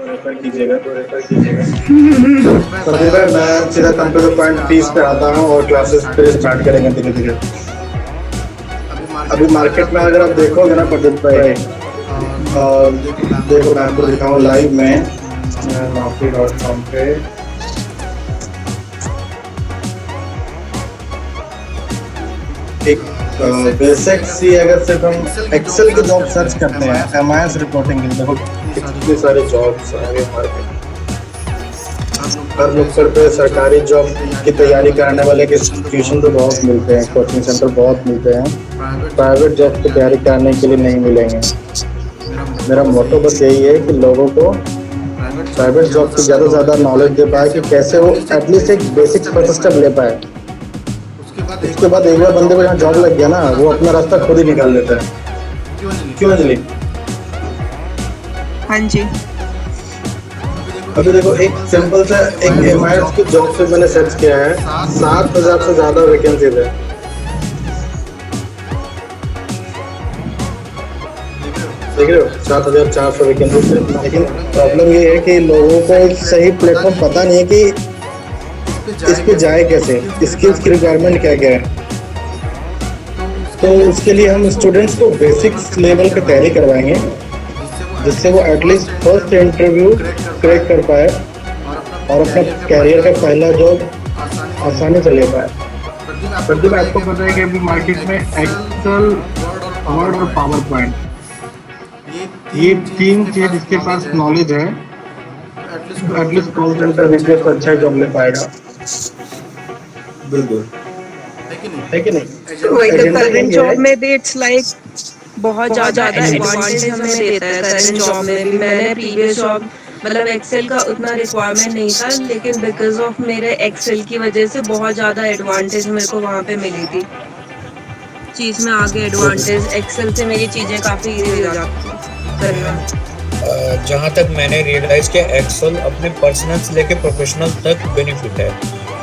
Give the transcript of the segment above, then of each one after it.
Refer कीजिएगा। तो प्रदीप भाई, मैं सीधा come to the point fees पे आता हूँ और क्लासेस फिर स्टार्ट करेंगे धीरे धीरे। अभी मार्केट में अगर आप देखोगे ना प्रदीप भाई, और देखो मैं आपको दिखाऊँ लाइव में naukri.com पे। एक बेसिक सी अगर सिर्फ हम एक्सेल की जॉब सर्च करते हैं, एमआईएस रिपोर्टिंग की, देखो कितने सारे जॉब्स आगे मार्केट। हर नुक्कड़ पे सरकारी जॉब की तैयारी करने वाले के इंस्टीट्यूशन तो बहुत मिलते हैं, कोचिंग सेंटर बहुत मिलते हैं, प्राइवेट जॉब की तैयारी करने के लिए नहीं मिलेंगे। मेरा मोटो बस यही है कि लोगों को प्राइवेट जॉब की ज़्यादा से ज़्यादा नॉलेज दे पाए कि कैसे वो एटलीस्ट एक बेसिक फर्स्ट स्टेप ले पाए। उसके बाद एक बार बंदे को यहाँ जॉब लग गया ना, वो अपना रास्ता खुद ही निकाल लेता है। क्यों अंजलि? हाँ जी। अभी देखो एक सिंपल सा एक एमआईएस की जॉब से मैंने सर्च किया है, 7,000 से ज़्यादा वैकेंसीज है। देख रहे हो, 7,400 वैकेंसीज है। लेकिन प्रॉब्लम ये है कि लोगों को एक सही प्लेटफॉर्म पता नहीं है कि इस पे जाए कैसे, स्किल्स की रिक्वायरमेंट क्या क्या है। तो उसके लिए हम स्टूडेंट्स को बेसिक्स लेवल पे तैयारी करवाएंगे, जिससे वो एटलीस्ट फर्स्ट इंटरव्यू क्रैक कर पाए और अपना कैरियर का पहला जॉब आसानी से ले पाए। प्रदीप, आपको पता है कि अभी मार्केट में एक्सेल, वर्ड और पावर पॉइंट, ये तीन चीज जिसके पास नॉलेज है एटलीस्ट कॉल सेंटर रिक्वेस्ट अच्छा जॉब ले पाएगा। बिल्कुल, है कि नहीं? वही तो करंट जॉब में भी इट्स लाइक बहुत ज्यादा एडवांटेज हमें देता है। करंट जॉब में भी मैंने प्रीवियस जॉब मतलब एक्सेल का उतना रिक्वायरमेंट नहीं था, लेकिन बिकॉज ऑफ मेरे एक्सेल की वजह से बहुत ज्यादा एडवांटेज मेरे को वहाँ पे मिली थी। चीज में आगे एडवांटेज एक्सेल से मेरी चीजें काफी इजी हो जाती हैं। जहाँ तक मैंने रियलाइज किया, एक्सेल अपने पर्सनल से लेके प्रोफेशनल तक बेनिफिट है।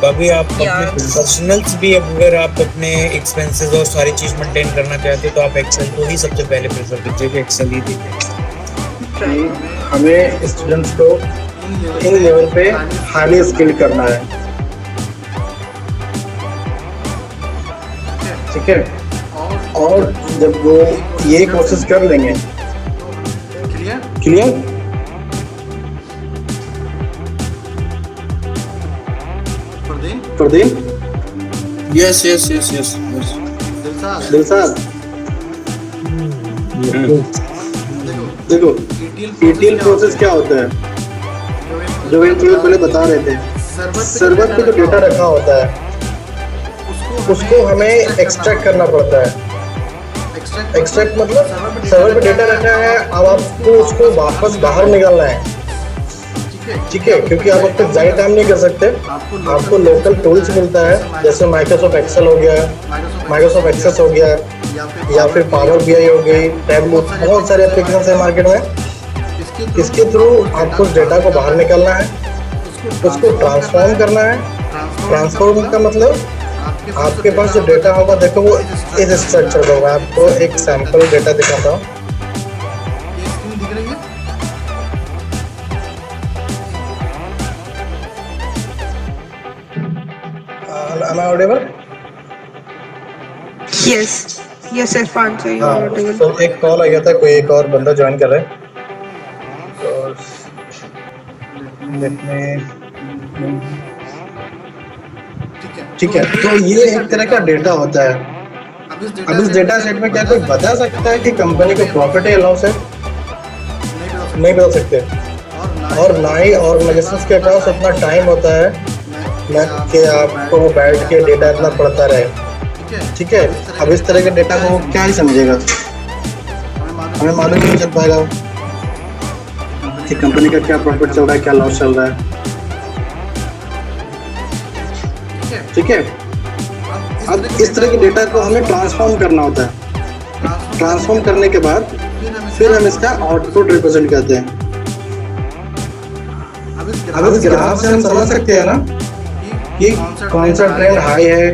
कभी आप अपने पर्सनल्स भी, अगर आप अपने एक्सपेंसेस और सारी चीज मेंटेन करना चाहते हैं तो आप एक्सेल को ही सबसे पहले प्रेफर कीजिए कि एक्सेल ही दीजिए। हमें स्टूडेंट्स को इन लेवल पे हाईली स्किल्ड करना है, ठीक है। और जब वो ये कोशिश कर लेंगे, clear? Pradeep, yes yes yes yes Dilshad, देखो ETL प्रोसेस क्या होता है, जो इंटरव्यू पहले बता रहे थे। सर्वर पे जो डेटा रखा होता है उसको हमें एक्सट्रैक्ट करना पड़ता है। एक्सट्रैक्ट मतलब सर्वर पे डेटा रखा है, अब आपको उसको वापस बाहर निकालना है, ठीक है। क्योंकि आप अब तक ज़्यादा टाइम नहीं कर सकते। आपको लोकल टूल्स मिलता है, जैसे माइक्रोसॉफ्ट एक्सेल हो गया, माइक्रोसॉफ्ट एक्सेस हो गया, या फिर पावर BI हो गई, टैबलू, बहुत सारे एप्लीकेशन है मार्केट में। इसके थ्रू आपको डेटा को बाहर निकालना है, उसको ट्रांसफॉर्म करना है। ट्रांसफॉर्म का मतलब आपके पास जो डेटा होगा, देखो वो इस स्ट्रक्चर होगा। आपको एक सैंपल डेटा दिखाता हूँ। Am I audible? Yes, yes, Irfan, so you are audible. तो एक कॉल आ गया था, कोई एक और बंदा ज्वाइन कर रहा है, तो ठीक है। तो ये एक तरह का डेटा होता है। अब इस डेटा सेट में क्या कोई बता सकता है कि कंपनी को प्रॉफिट है या लॉस है? नहीं बता सकते। और ना ही ऑर्गेनाइजेशंस के पास उतना टाइम होता है ना कि आपको वो बैठ के डेटा इतना पढ़ता रहे, ठीक है। अब इस तरह के डेटा को वो क्या ही समझेगा, हमें मालूम नहीं चल पाएगा कि कंपनी का क्या प्रॉफिट चल रहा है, क्या लॉस चल रहा है, ठीक है। अब इस तरह के डेटा को हमें ट्रांसफॉर्म करना होता है। ट्रांसफॉर्म करने के बाद फिर हम इसका आउटपुट रिप्रेजेंट करते हैं। अब इस ग्राफ से हम समझ सकते हैं ना कि कौन सा ट्रेंड हाई है,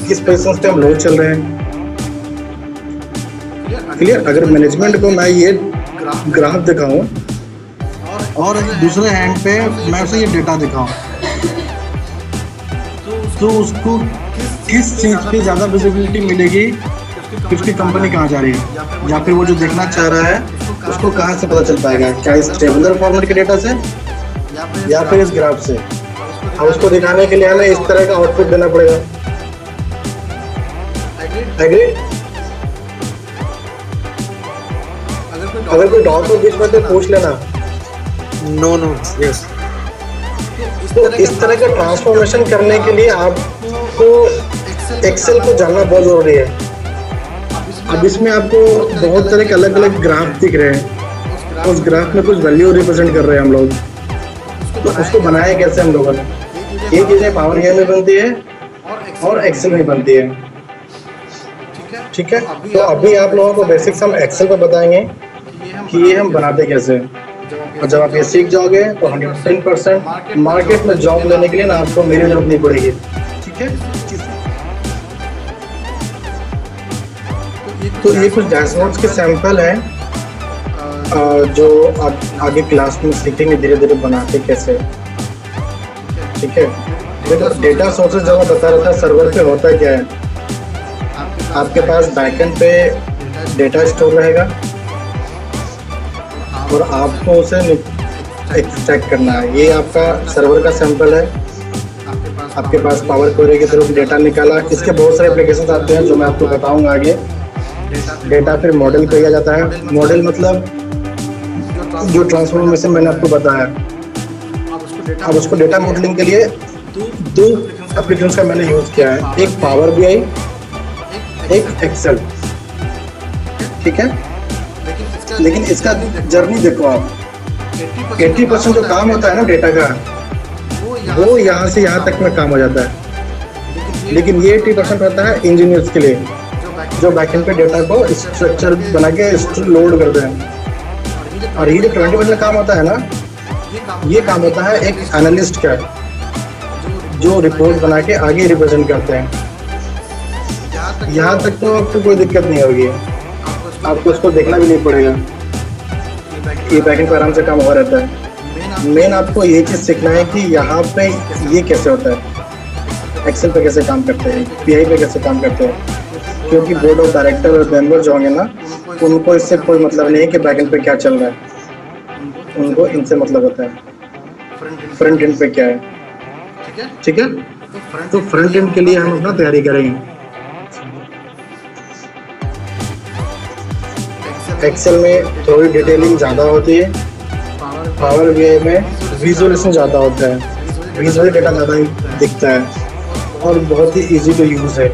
किस पोजीशन पे हम लो चल रहे हैं, क्लियर। अगर मैनेजमेंट को मैं ये ग्राफ दिखाऊं और दूसरे हैंड पे मैं उसे ये डेटा दिखाऊं, तो उसको किस चीज़ पे ज़्यादा विजिबिलिटी मिलेगी कि उसकी कंपनी कहाँ जा रही है, या फिर वो जो देखना चाह रहा है उसको कहाँ से पता चल पाएगा, क्या इस टेबुलर फॉर्मेट के डेटा से या फिर इस ग्राफ से। अब उसको दिखाने के लिए हमें इस तरह का आउटपुट देना पड़ेगा। एग्री? अगर कोई डाउट हो बीच में तो पूछ लेना। No, no, yes. तो इस तरह का ट्रांसफॉर्मेशन करने के लिए आपको एक्सेल को जानना बहुत जरूरी है। अब इसमें आपको बहुत तरह के अलग अलग ग्राफ दिख रहे हैं, उस ग्राफ में कुछ वैल्यू रिप्रेजेंट कर रहे हैं हम लोग, तो उसको बनाया कैसे हम लोगों ने। ये चीज़ें पावर बीआई में बनती है और एक्सेल में बनती है, ठीक है। तो अभी आप लोगों को बेसिक्स हम एक्सेल पर बताएंगे कि ये हम बनाते कैसे हैं। और जब आप ये सीख जाओगे तो 110% मार्केट में जॉब लेने के लिए ना आपको मेरी जरूरत नहीं पड़ेगी, ठीक है। तो ये कुछ डैशबोर्ड्स के सैंपल हैं जो आप आगे क्लास में सीखेंगे धीरे धीरे बनाते कैसे, ठीक है। देखो डेटा सोर्सेज जब मैं बता रहा था सर्वर पे होता क्या है, आपके पास बैकएंड पे डेटा स्टोर रहेगा और आपको उसे एक्सट्रैक्ट करना है। ये आपका सर्वर का सैंपल है, आपके पास पावर क्वेरी के थ्रू डेटा निकाला। इसके बहुत सारे एप्लीकेशंस आते हैं जो मैं आपको बताऊंगा आगे। डेटा फिर मॉडल किया जाता है। मॉडल मतलब जो ट्रांसफॉर्मेशन मैंने आपको बताया। अब उसको डेटा मॉडलिंग के लिए दो एप्लीकेशंस का मैंने यूज़ किया है, एक पावर बीआई, एक एक्सेल, ठीक है। लेकिन इसका जर्नी देखो आप, 80% जो काम होता है ना डेटा का, वो यहाँ से यहाँ तक में काम हो जाता है। लेकिन ये 80% होता है इंजीनियर्स के लिए जो बैकएंड पे डेटा को स्ट्रक्चर बना के लोड करते हैं। और ये जो 20% काम होता है ना, ये काम होता है एक एनालिस्ट का, जो रिपोर्ट बना के आगे रिप्रेजेंट करते हैं। यहाँ तक तो आपको कोई दिक्कत नहीं होगी, आपको उसको देखना भी नहीं पड़ेगा, ये बैकएंड पर आराम से काम हो रहता है। मेन आपको ये चीज़ सीखना है कि यहाँ पे ये कैसे होता है, एक्सेल पे कैसे काम करते हैं, पीआई पे कैसे काम करते हैं। क्योंकि बोर्ड ऑफ डायरेक्टर और मेंबर जो होंगे ना, उनको इससे कोई मतलब नहीं है कि बैकएंड पे क्या चल रहा है, उनको इनसे मतलब होता है फ्रंट एंड पे क्या है, ठीक है। तो फ्रंट एंड के लिए हम अपना तैयारी करेंगे। एक्सेल में थोड़ी डिटेलिंग ज़्यादा होती है, पावर बीआई में विजुअलाइजेशन ज़्यादा होता है, विजुअल डेटा ज़्यादा दिखता है और बहुत ही इजी टू यूज़ है।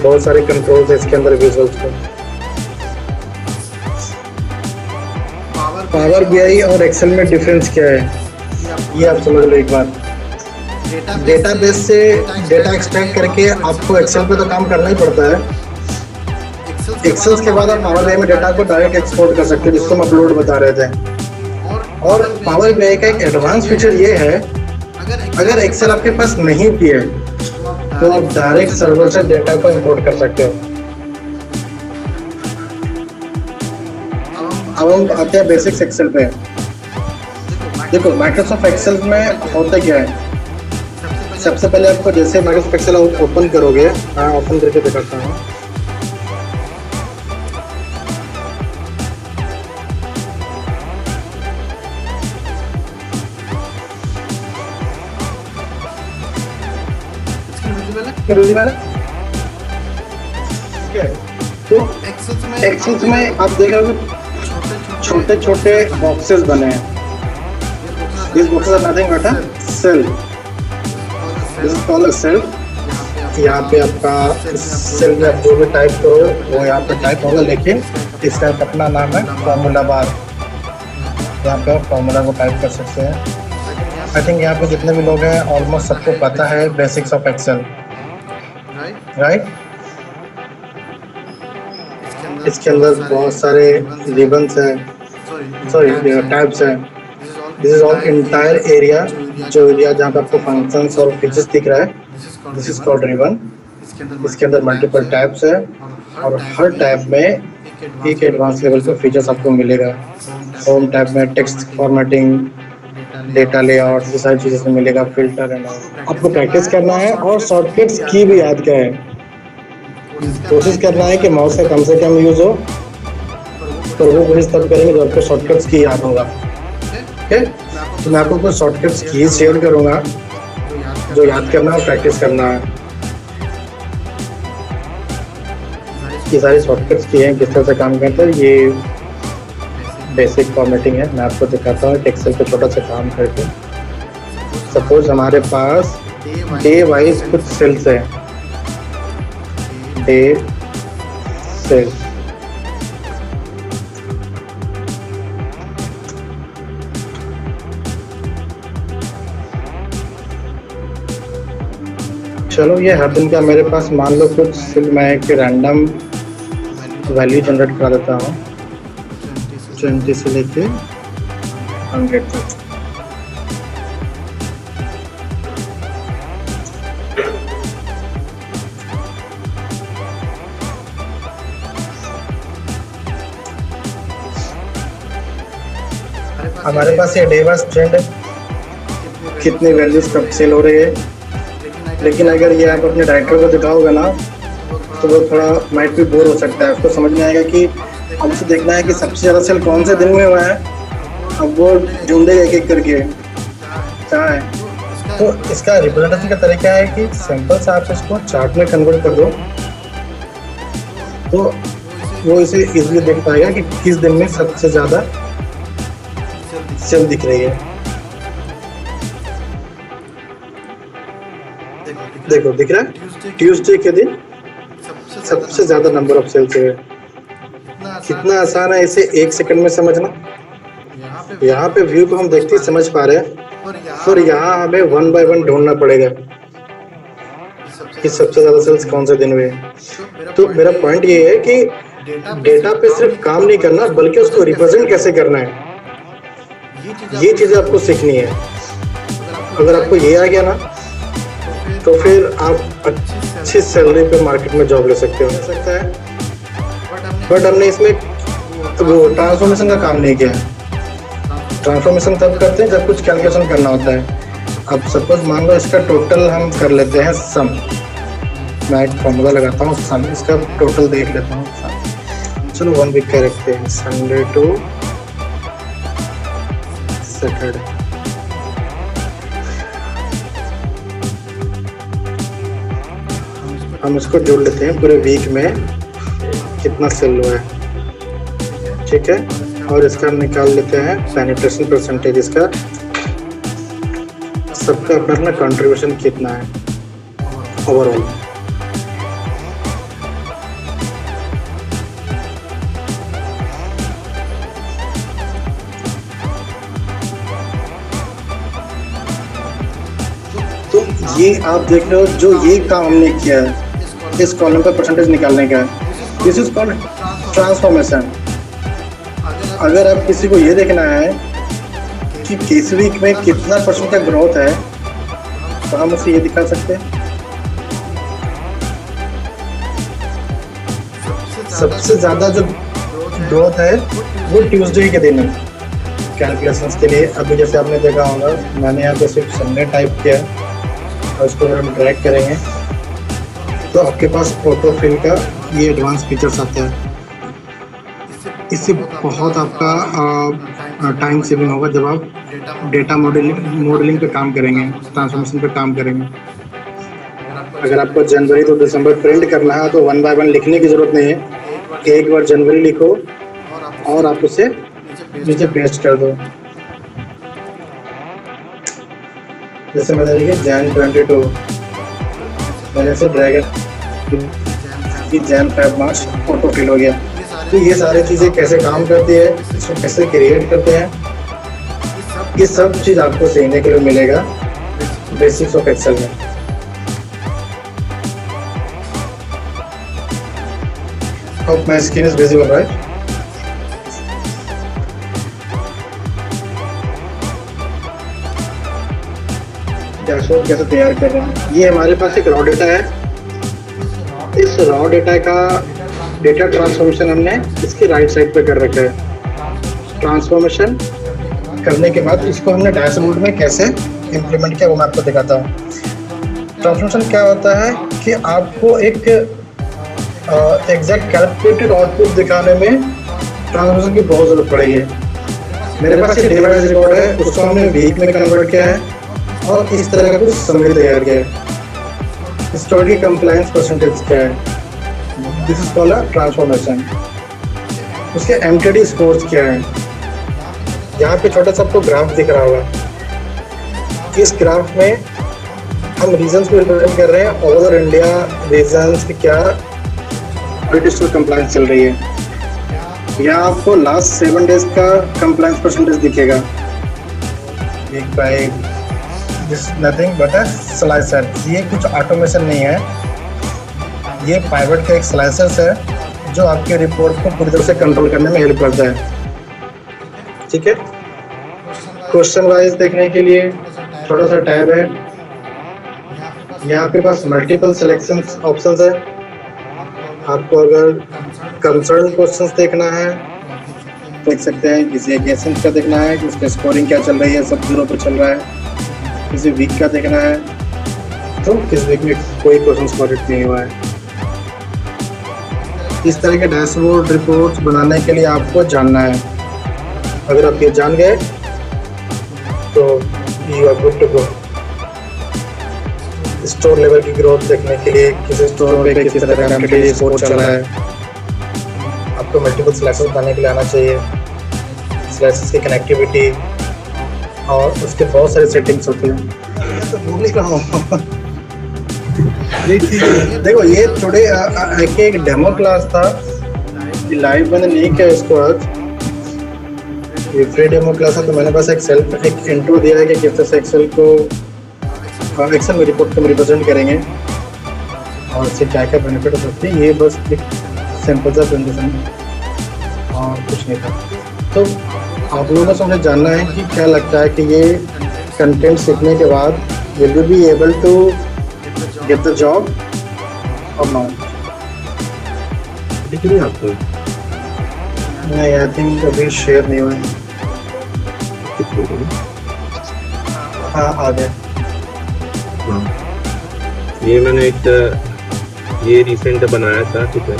बहुत सारे कंट्रोल्स है इसके अंदर विजुअल्स को। पावर बीआई और एक्सेल में डिफरेंस क्या है, ये आप समझ लो एक बार। डेटाबेस से डेटा एक्सट्रैक्ट करके आपको एक्सेल पे तो काम करना ही पड़ता है। एक्सेल के बाद आप पावर बीआई में डेटा को डायरेक्ट एक्सपोर्ट कर सकते हो, जिसको हम अपलोड बता रहे थे। और पावर बीआई का एक एडवांस फीचर ये है, अगर एक्सेल आपके पास नहीं भी है तो आप डायरेक्ट सर्वर से डेटा को इंपोर्ट कर सकते हो। अब हम आते हैं बेसिक्स एक्सेल पे। देखो माइक्रोसॉफ्ट एक्सेल में होता क्या है, सबसे पहले आपको जैसे माइक्रोसॉफ्ट एक्सेल ओपन करोगे, हाँ ओपन करके दिखाता हूँ। तो एक्सेल में आप देख रहे हो छोटे छोटे बॉक्सेस बने हैं। This boxes are nothing but a cell, this is called a cell. यहाँ पे आपका सेल में आप जो भी टाइप करो वो यहाँ पे टाइप होगा, लेकिन इसका अपना नाम है फॉर्मूला बार। यहाँ पे आप फॉर्मूला को टाइप कर सकते हैं। आई थिंक यहाँ पे जितने भी लोग हैं ऑलमोस्ट सबको पता है बेसिक्स ऑफ एक्सेल, राइट। इसके अंदर बहुत सारे रिबन्स हैं, सॉरी टैब्स हैं। This is all entire area, जो एरिया जहाँ पे आपको फंक्शंस और फीचर्स दिख रहा है, दिस इज कॉल्ड रिबन। इसके अंदर मल्टीपल टैब्स है और हर टैब में एक एडवांस लेवल पे फीचर्स आपको मिलेगा। होम टैब में टेक्स्ट फॉर्मेटिंग, डेटा लेआउट, ये सारी चीज़ें इसमें मिलेगा, फिल्टर एंड ऑल। आपको प्रैक्टिस करना है और शॉर्टकट्स की भी याद क्या है। कोशिश करना है कि माउस का कम से कम यूज़ हो, पर वो कोशिश तब करेंगे जब आपको शॉर्टकट्स की याद होगा। ठीक है, तो मैं आपको कुछ शॉर्टकट्स की शेयर करूँगा जो याद करना और प्रैक्टिस करना है। ये सारी शॉर्टकट्स की हैं, किस तरह से काम करते हैं। ये बेसिक फॉर्मेटिंग है, मैं आपको दिखाता हूँ एक्सेल पे छोटा सा काम करके। सपोज हमारे पास डे वाइज कुछ सेल्स है, डे सेल्स। चलो ये हर दिन का मेरे पास मान लो कुछ मैं एक रैंडम वैल्यू जनरेट करा देता हूँ 20 से लेके 100 तक। हमारे पास ये डे वाइज ट्रेंड है, कितनी वैल्यूज कब सेल हो रही है। लेकिन अगर ये आप अपने डायरेक्टर को दिखाओगे ना तो वो थोड़ा माइट भी बोर हो सकता है। उसको समझ में आएगा कि हमसे देखना है कि सबसे ज़्यादा सेल कौन से दिन में हुआ है, अब वो ढूंढेगा एक एक करके कहाँ है। तो इसका रिप्रेजेंटेशन का तरीका है कि सिंपल से आप इसको चार्ट में कन्वर्ट कर दो, तो वो इसे इजीली देख पाएगा कि किस दिन में सबसे ज़्यादा सेल दिख रही है। देखो दिख रहा है, ट्यूसडे के दिन सबसे ज्यादा नंबर ऑफ सेल्स हुए। कितना आसान है इसे 1 सेकंड में समझना। यहाँ पे व्यू को हम देखते ही समझ पा रहे हैं, और यहाँ हमें 1 बाय 1 ढूंढना पड़ेगा कि सबसे ज्यादा सेल्स कौन से दिन हुए। तो मेरा पॉइंट ये है कि डेटा पे सिर्फ काम नहीं करना बल्कि उसको रिप्रेजेंट कैसे करना है, ये चीजें आपको सीखनी है। अगर आपको ये आ गया ना तो फिर आप अच्छी सैलरी पे मार्केट में जॉब ले सकते हो। सकता है, बट हमने इसमें वो ट्रांसफॉर्मेशन का काम नहीं किया। ट्रांसफॉर्मेशन तब करते हैं जब कुछ कैलकुलेशन करना होता है। अब सपोज मान लो इसका टोटल हम कर लेते हैं सम। मैं एक फॉर्मूला लगाता हूँ सम, इसका टोटल देख लेता हूँ सम। चलो 1 वीक का रखते हैं, संडे टू सैटरडे। हम इसको जोड़ लेते हैं पूरे वीक में कितना सेल हुआ है, ठीक है। और इसका निकाल लेते हैं पेनिट्रेशन परसेंटेज, इसका सबका अपना कंट्रीब्यूशन कितना है ओवरऑल। तो ये आप देख रहे हो, जो ये काम हमने किया है इस कॉलम पर परसेंटेज निकालने का, दिस इज कॉल्ड ट्रांसफॉर्मेशन। अगर आप किसी को ये देखना है कि किस वीक में कितना % का ग्रोथ है तो हम उसे ये दिखा सकते हैं। सबसे ज़्यादा जो ग्रोथ है वो ट्यूसडे के दिन है कैलकुलेशंस के लिए। अभी जैसे आपने देखा होगा मैंने यहाँ पे सिर्फ संडे टाइप किया और उसको अगर हम ट्रैक करेंगे तो आपके पास ऑटो फिल का ये एडवांस फीचर्स आता है। इससे बहुत आपका टाइम सेविंग होगा जब आप डेटा मॉडलिंग पे काम करेंगे, ट्रांसफॉर्मेशन पे काम करेंगे। अगर आपको जनवरी तो दिसंबर प्रिंट करना है तो 1 बाय 1 लिखने की ज़रूरत नहीं है। एक बार जनवरी लिखो और आप उसे नीचे पेस्ट कर दो। जैसे मैं देखिए जैन 22 मैंने से ड्रैगन Jan Feb March auto fill हो गया। तो ये सारी चीज़ें कैसे काम करती है, इसको कैसे क्रिएट करते हैं, ये सब चीज़ आपको सीखने के लिए मिलेगा बेसिक्स ऑफ एक्सेल में। Hope my screen is visible, right? Dashboard कैसे तैयार कर रहे हैं। ये हमारे पास एक रॉ डेटा है। इस रॉ डेटा का डेटा ट्रांसफॉर्मेशन हमने इसकी राइट साइड पे कर रखा है। ट्रांसफॉर्मेशन करने के बाद इसको हमने डैशबोर्ड में कैसे इम्प्लीमेंट किया वो मैं आपको दिखाता हूँ। ट्रांसफॉर्मेशन क्या होता है कि आपको एक एग्जैक्ट कैलकुलेटेड आउटपुट दिखाने में ट्रांसफॉर्मेशन की बहुत ज़रूरत पड़ेगी। मेरे पास ये डे वाइज रिकॉर्ड है, उसको हमने वीक में कन्वर्ट किया है और इस तरह का कुछ समरी तैयार किया है। स्टोर की कंप्लायंस परसेंटेज क्या है, this is called a transformation. उसके एमटीडी स्कोर्स क्या है, यहाँ पे छोटा सा आपको ग्राफ दिख रहा होगा। इस ग्राफ में हम रीजन्स को रिप्रेजेंट कर रहे हैं, ऑल ओवर इंडिया रीजन्स की क्या डिजिटल कंप्लायंस चल रही है। यहाँ आपको लास्ट 7 डेज का कंप्लायंस परसेंटेज दिखेगा। एक by this nothing but a slicer. ये कुछ ऑटोमेशन नहीं है, ये पाइवट का एक स्लाइसर है जो आपके रिपोर्ट को पूरी तरह से कंट्रोल करने में हेल्प करता है। ठीक है, क्वेश्चन वाइज देखने के लिए छोटा सा टैब है, यहाँ पे पास मल्टीपल सिलेक्शन ऑप्शंस है। आपको अगर कंसर्न क्वेश्चंस देखना है देख सकते हैं, किसी एक एसेंस का देखना है कि उसका स्कोरिंग क्या चल रही है, सब 0 पे चल रहा है। किसी वीक का देखना है तो किस वीक में कोई क्वेश्चन स्पॉटेड नहीं हुआ है। इस तरह के डैशबोर्ड रिपोर्ट्स बनाने के लिए आपको जानना है। अगर आप ये जान गए तो you are good to go. Store level की ग्रोथ देखने के लिए किसी स्टोर पे किस तरह का एमटीडी स्कोर चल रहा है, आपको मल्टीपल स्लाइसेस बनाने के लिए आना चाहिए। स्लाइसेस की कनेक्टिविटी और उसके बहुत सारे सेटिंग्स होते हैं। तो भूल ही रहा हूँ। देखो ये टुडे एक डेमो क्लास था, लाइव मैंने नहीं किया इसको आज, ये फ्री डेमो क्लास है। तो मैंने बस एक इंट्रो दिया है कि किस तरह से एक्सेल में रिपोर्ट को हम रिप्रेजेंट करेंगे और इससे क्या क्या बेनिफिट हो सकते हैं। ये बस एक सिंपल सा प्रेजेंटेशन और कुछ नहीं था। तो आप लोगों को मुझे जानना है कि क्या लगता है कि ये कंटेंट सीखने के बाद will you be able to get the job और नॉट? दिख रही है आपको? नहीं, आई थिंक अभी शेयर नहीं हुआ है। हाँ आ गया। हाँ, ये मैंने ये रिसेंट बनाया था। ठीक है,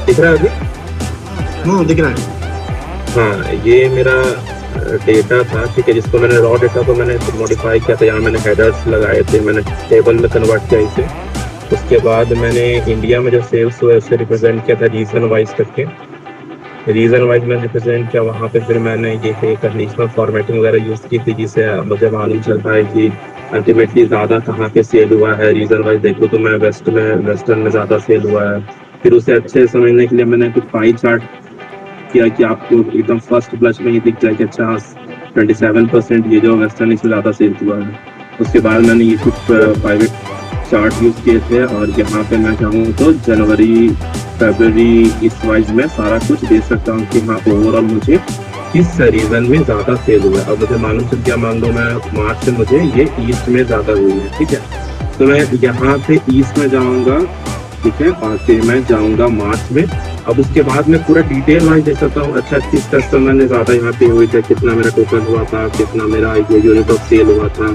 दिख रहा है अभी? दिख रहा है। हाँ, ये मेरा डेटा था, ठीक है, जिसको मैंने रॉ डेटा को मैंने मॉडिफाई किया था। यहाँ मैंने हेडर्स लगाए थे, मैंने टेबल में कन्वर्ट किया इसे। उसके बाद मैंने इंडिया में जो सेल्स हुआ उसे रिप्रेजेंट किया था रीजन वाइज करके। रीजन वाइज मैंने रिप्रेजेंट किया, वहाँ पे फिर मैंने ये कंडीशनल फॉर्मेटिंग वगैरह यूज़ की थी, जिससे मुझे मालूम चलता है कि अल्टीमेटली ज़्यादा कहाँ पे सेल हुआ है। रीजन वाइज देखो तो मैं वेस्टर्न में ज़्यादा सेल हुआ है। फिर उसे अच्छे समझने के लिए मैंने कुछ पाई चार्ट किया कि आपको एकदम फर्स्ट ब्लश में ये दिख जाए कि अच्छा 27% ये जो वेस्टर्न इससे ज़्यादा सेल हुआ है। उसके बाद मैंने ये कुछ प्राइवेट चार्ट यूज़ किए थे और यहाँ पे मैं चाहूँ तो जनवरी फरवरी इस वाइज में सारा कुछ दे सकता हूँ कि हाँ ओवरऑल मुझे किस रीजन में ज़्यादा सेल हुआ है। अब मुझे मालूम चल गया, मान लो मैं मार्च से मुझे ये ईस्ट में ज़्यादा हुई है, ठीक है, तो मैं यहाँ पे ईस्ट में जाऊँगा, ठीक है, और फिर मैं जाऊँगा मार्च में। अब उसके बाद मैं पूरा डिटेल वाइज देख सकता हूँ, अच्छा किस कस्टमर ने ज़्यादा यहाँ पे हुई थी, कितना मेरा टोटल हुआ था, कितना मेरा यूनिट ऑफ सेल हुआ था।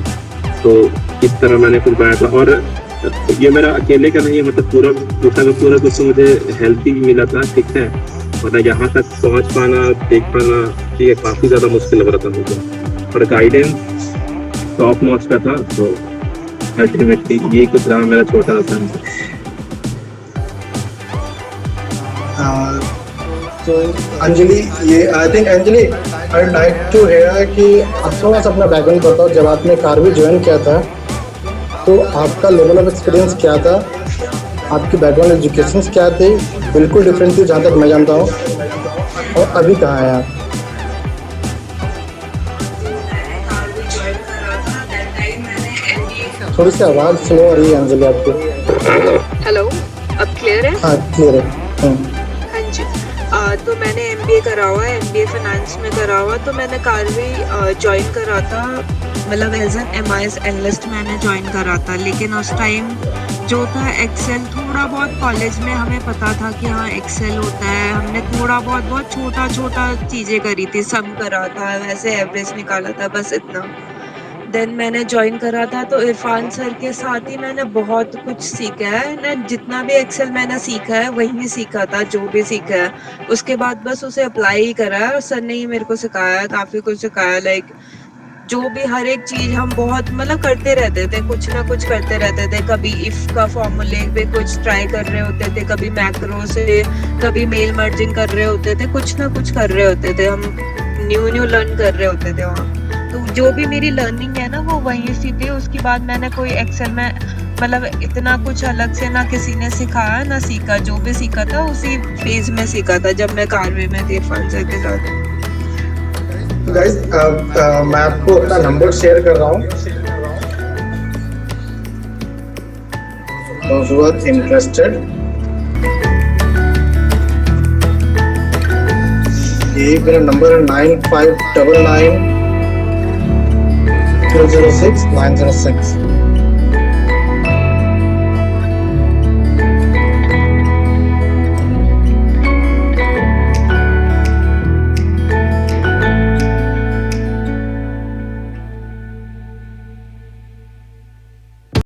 तो इस तरह मैंने कुछ बनाया था। और ये मेरा अकेले का नहीं है, मतलब पूरा कुछ मुझे हेल्प ही मिला था, ठीक है, मतलब यहाँ तक पहुँच पाना, देख पाना, ठीक है, काफ़ी ज़्यादा मुश्किल लग रहा था मुझे। और गाइडेंस टॉप नॉच का था। तो अल्टीमेटली ये कुछ रहा मेरा छोटा सा। तो अंजलि, ये I think Anjali I like to hear कि आप थोड़ा सा अपना बैकग्राउंड बताओ। जब आपने कार्वी ज्वाइन किया था तो आपका लेवल ऑफ एक्सपीरियंस क्या था, आपकी बैकग्राउंड एजुकेशन क्या थी? बिल्कुल डिफरेंट थी जहाँ तक मैं जानता हूँ। और अभी कहाँ हैं आप? थोड़ी सी आवाज़ स्लो आ रही है अंजलि आपकी। हेलो, अब क्लियर है? हाँ क्लियर है। हाँ जी। तो मैंने MBA करा हुआ है, MBA फाइनेंस में करा हुआ। तो मैंने कार्वी ज्वाइन करा था, मतलब एज एन MIS एनालिस्ट मैंने ज्वाइन करा था। लेकिन उस टाइम जो था एक्सेल। थोड़ा बहुत कॉलेज में हमें पता था कि हाँ एक्सेल होता है, हमने थोड़ा बहुत छोटा छोटा चीजें करी थी, सम करा था, वैसे एवरेज निकाला था, बस इतना। देन मैंने ज्वाइन करा था तो इरफान सर के साथ ही मैंने बहुत कुछ सीखा है ना, जितना भी एक्सेल मैंने सीखा है वही सीखा था, जो भी सीखा है उसके बाद बस उसे अप्लाई ही करा है, और सर ने ही मेरे को सिखाया है, काफी कुछ सिखाया। लाइक जो भी हर एक चीज हम बहुत मतलब करते रहते थे, कुछ ना कुछ करते रहते थे, कभी इफ का फॉर्मूले पे कुछ ट्राई कर रहे होते थे, कभी मैक्रो से, कभी मेल मर्जिंग कर रहे होते थे, कुछ ना कुछ कर रहे होते थे, हम न्यू लर्न कर रहे होते थे वहाँ। तो जो भी मेरी लर्निंग है ना वो वहीं से थी। उसके बाद मैंने कोई एक्सेल में मतलब इतना कुछ अलग से ना किसी ने सिखाया ना सीखा, जो भी सीखा था उसी फेज में सीखा था जब मैं कारवे में थी इरफान सर के साथ। गाइस मैं आपको अपना नंबर शेयर कर रहा हूँ, those who are interested। ये मेरा नंबर है 9599 206 906।